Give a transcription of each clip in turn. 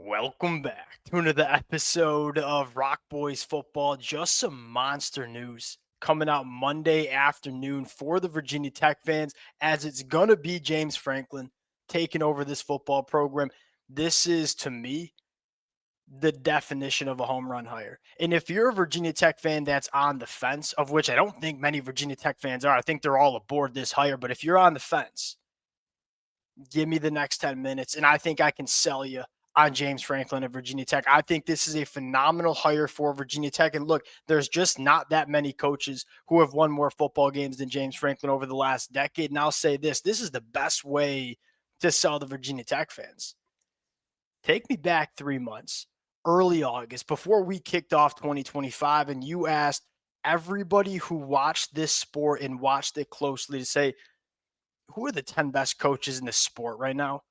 Welcome back to another episode of Rock Boys Football. Just some monster news coming out Monday afternoon for the Virginia Tech fans, as it's going to be James Franklin taking over this football program. This is, to me, the definition of a home run hire. And if you're a Virginia Tech fan that's on the fence, of which I don't think many Virginia Tech fans are, I think they're all aboard this hire. But if you're on the fence, give me the next 10 minutes, and I think I can sell you on James Franklin at Virginia Tech. I think this is a phenomenal hire for Virginia Tech. And look, there's just not that many coaches who have won more football games than James Franklin over the last decade. And I'll say this is the best way to sell the Virginia Tech fans. Take me back 3 months, early August, before we kicked off 2025, and you asked everybody who watched this sport and watched it closely to say, who are the 10 best coaches in this sport right now?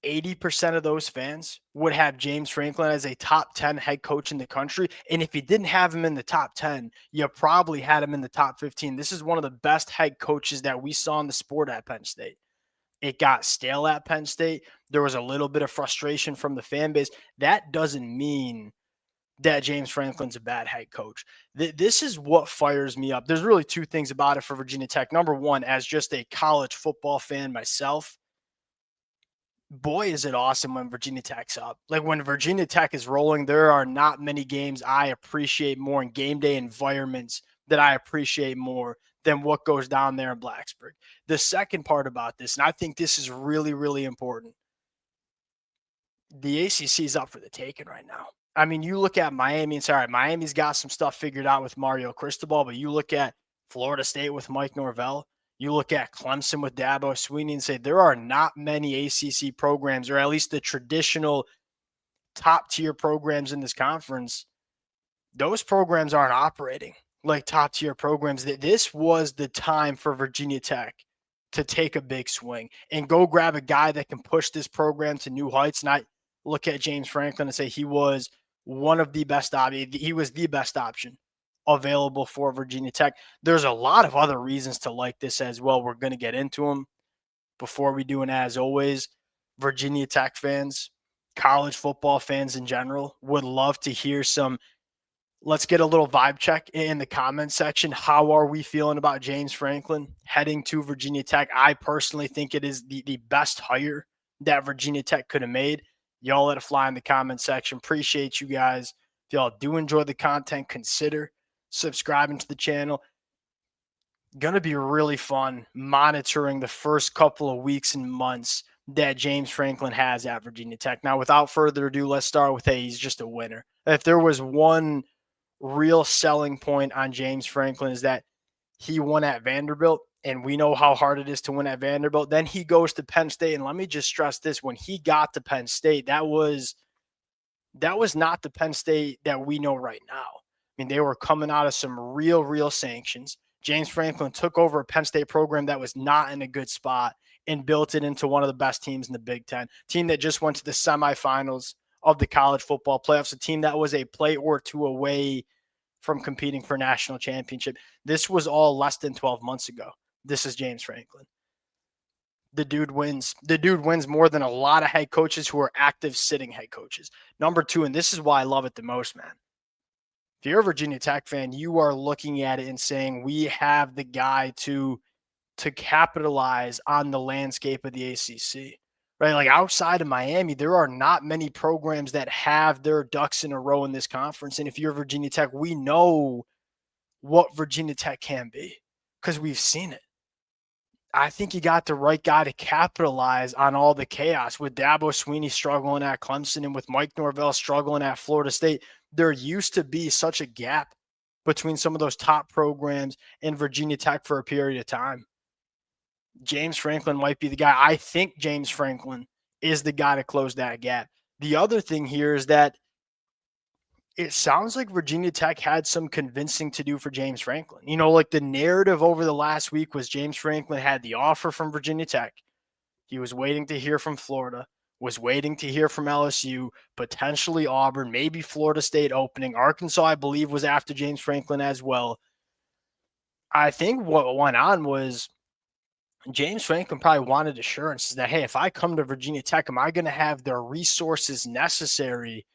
80% of those fans would have James Franklin as a top 10 head coach in the country. And if you didn't have him in the top 10, you probably had him in the top 15. This is one of the best head coaches that we saw in the sport at Penn State. It got stale at Penn State. There was a little bit of frustration from the fan base. That doesn't mean that James Franklin's a bad head coach. This is what fires me up. There's really two things about it for Virginia Tech. Number one, as just a college football fan myself, boy, is it awesome when Virginia Tech's up. Like when Virginia Tech is rolling, there are not many games I appreciate more in game day environments that I appreciate more than what goes down there in Blacksburg. The second part about this, and I think this is really, really important, the ACC is up for the taking right now. I mean, you look at Miami, and sorry, Miami's got some stuff figured out with Mario Cristobal, but you look at Florida State with Mike Norvell, you look at Clemson with Dabo Swinney and say there are not many ACC programs, or at least the traditional top tier programs in this conference. Those programs aren't operating like top tier programs. This was the time for Virginia Tech to take a big swing and go grab a guy that can push this program to new heights. And I look at James Franklin and say he was one of the best he was the best option available for Virginia Tech. There's a lot of other reasons to like this as well. We're going to get into them before we do. And as always, Virginia Tech fans, college football fans in general would love to hear some. Let's get a little vibe check in the comment section. How are we feeling about James Franklin heading to Virginia Tech? I personally think it is the best hire that Virginia Tech could have made. Y'all let it fly in the comment section. Appreciate you guys. If y'all do enjoy the content, consider subscribing to the channel. Going to be really fun monitoring the first couple of weeks and months that James Franklin has at Virginia Tech. Now, without further ado, let's start with, hey, he's just a winner. If there was one real selling point on James Franklin is that he won at Vanderbilt, and we know how hard it is to win at Vanderbilt. Then he goes to Penn State, and let me just stress this: when he got to Penn State, that was not the Penn State that we know right now. I mean, they were coming out of some real sanctions. James Franklin took over a Penn State program that was not in a good spot and built it into one of the best teams in the Big Ten. Team that just went to the semifinals of the college football playoffs, a team that was a play or two away from competing for a national championship. This was all less than 12 months ago. This is James Franklin. The dude wins. The dude wins more than a lot of head coaches who are active sitting head coaches. Number two, and this is why I love it the most, man. If you're a Virginia Tech fan, you are looking at it and saying, we have the guy to capitalize on the landscape of the ACC. Right? Like outside of Miami, there are not many programs that have their ducks in a row in this conference. And if you're Virginia Tech, we know what Virginia Tech can be because we've seen it. I think you got the right guy to capitalize on all the chaos with Dabo Swinney struggling at Clemson and with Mike Norvell struggling at Florida State. There used to be such a gap between some of those top programs and Virginia Tech for a period of time. James Franklin might be the guy. I think James Franklin is the guy to close that gap. The other thing here is that it sounds like Virginia Tech had some convincing to do for James Franklin. You know, like the narrative over the last week was James Franklin had the offer from Virginia Tech. He was waiting to hear from Florida, was waiting to hear from LSU, potentially Auburn, maybe Florida State opening. Arkansas, I believe, was after James Franklin as well. I think what went on was James Franklin probably wanted assurances that, hey, if I come to Virginia Tech, am I going to have the resources necessary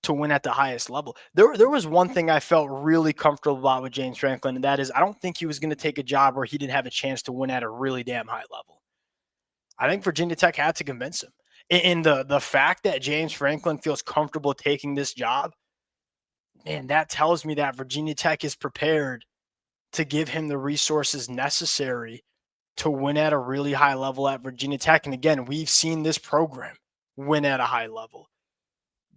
to win at the highest level? There was one thing I felt really comfortable about with James Franklin, and that is I don't think he was going to take a job where he didn't have a chance to win at a really damn high level. I think Virginia Tech had to convince him. In the fact that James Franklin feels comfortable taking this job, man, that tells me that Virginia Tech is prepared to give him the resources necessary to win at a really high level at Virginia Tech. And again, we've seen this program win at a high level.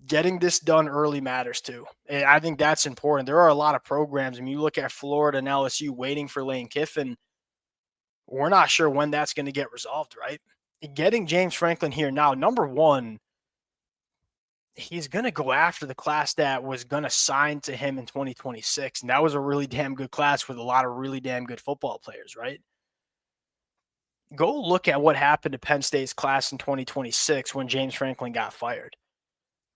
Getting this done early matters too. And I think that's important. There are a lot of programs. I mean, you look at Florida and LSU waiting for Lane Kiffin. We're not sure when that's going to get resolved, right? Getting James Franklin here now, number one, he's going to go after the class that was going to sign to him in 2026. And that was a really damn good class with a lot of really damn good football players, right? Go look at what happened to Penn State's class in 2026 when James Franklin got fired.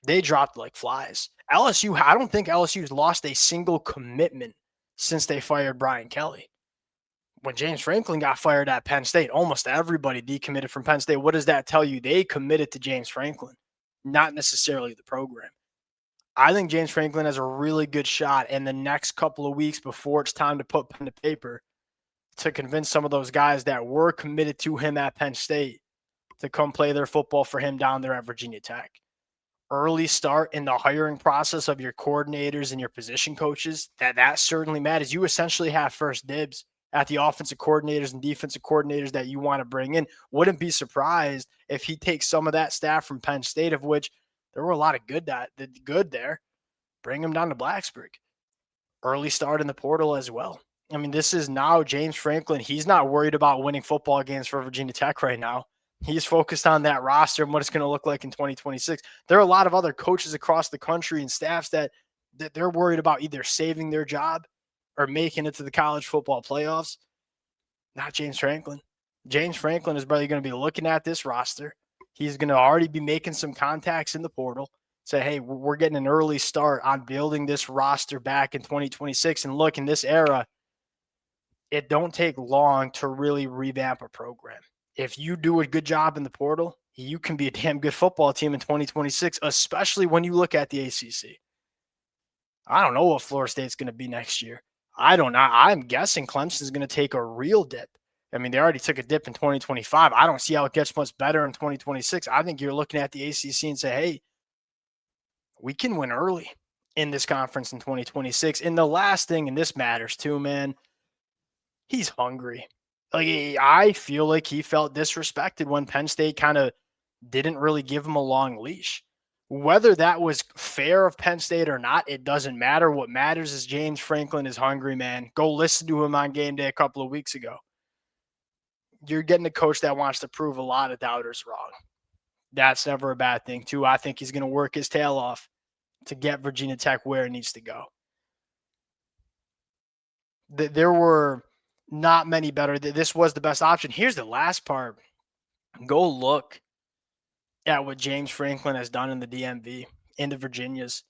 They dropped like flies. LSU, I don't think LSU's lost a single commitment since they fired Brian Kelly. When James Franklin got fired at Penn State, almost everybody decommitted from Penn State. What does that tell you? They committed to James Franklin, not necessarily the program. I think James Franklin has a really good shot in the next couple of weeks before it's time to put pen to paper to convince some of those guys that were committed to him at Penn State to come play their football for him down there at Virginia Tech. Early start in the hiring process of your coordinators and your position coaches, that certainly matters. You essentially have first dibs at the offensive coordinators and defensive coordinators that you want to bring in. Wouldn't be surprised if he takes some of that staff from Penn State, of which there were a lot of good there. Bring him down to Blacksburg. Early start in the portal as well. I mean, this is now James Franklin. He's not worried about winning football games for Virginia Tech right now. He's focused on that roster and what it's going to look like in 2026. There are a lot of other coaches across the country and staffs that they're worried about either saving their job or making it to the college football playoffs. Not James Franklin. James Franklin is probably going to be looking at this roster. He's going to already be making some contacts in the portal. Say, hey, we're getting an early start on building this roster back in 2026. And look, in this era, it don't take long to really revamp a program. If you do a good job in the portal, you can be a damn good football team in 2026, especially when you look at the ACC. I don't know what Florida State's going to be next year. I don't know. I'm guessing Clemson's going to take a real dip. I mean, they already took a dip in 2025. I don't see how it gets much better in 2026. I think you're looking at the ACC and say, hey, we can win early in this conference in 2026. And the last thing, and this matters too, man, he's hungry. Like, I feel like he felt disrespected when Penn State kind of didn't really give him a long leash. Whether that was fair of Penn State or not, it doesn't matter. What matters is James Franklin is hungry, man. Go listen to him on game day a couple of weeks ago. You're getting a coach that wants to prove a lot of doubters wrong. That's never a bad thing, too. I think he's going to work his tail off to get Virginia Tech where it needs to go. There were not many better. This was the best option. Here's the last part. Go look at what James Franklin has done in the DMV, in the Virginias.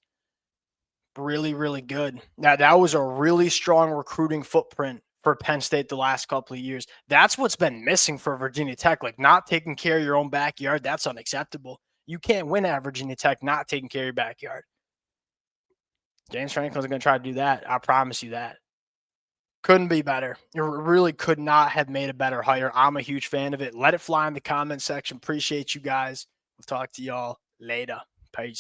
Really, really good. Now, that was a really strong recruiting footprint for Penn State the last couple of years. That's what's been missing for Virginia Tech. Like, not taking care of your own backyard, that's unacceptable. You can't win at Virginia Tech not taking care of your backyard. James Franklin's going to try to do that. I promise you that. Couldn't be better. It really could not have made a better hire. I'm a huge fan of it. Let it fly in the comment section. Appreciate you guys. We'll talk to y'all later. Peace.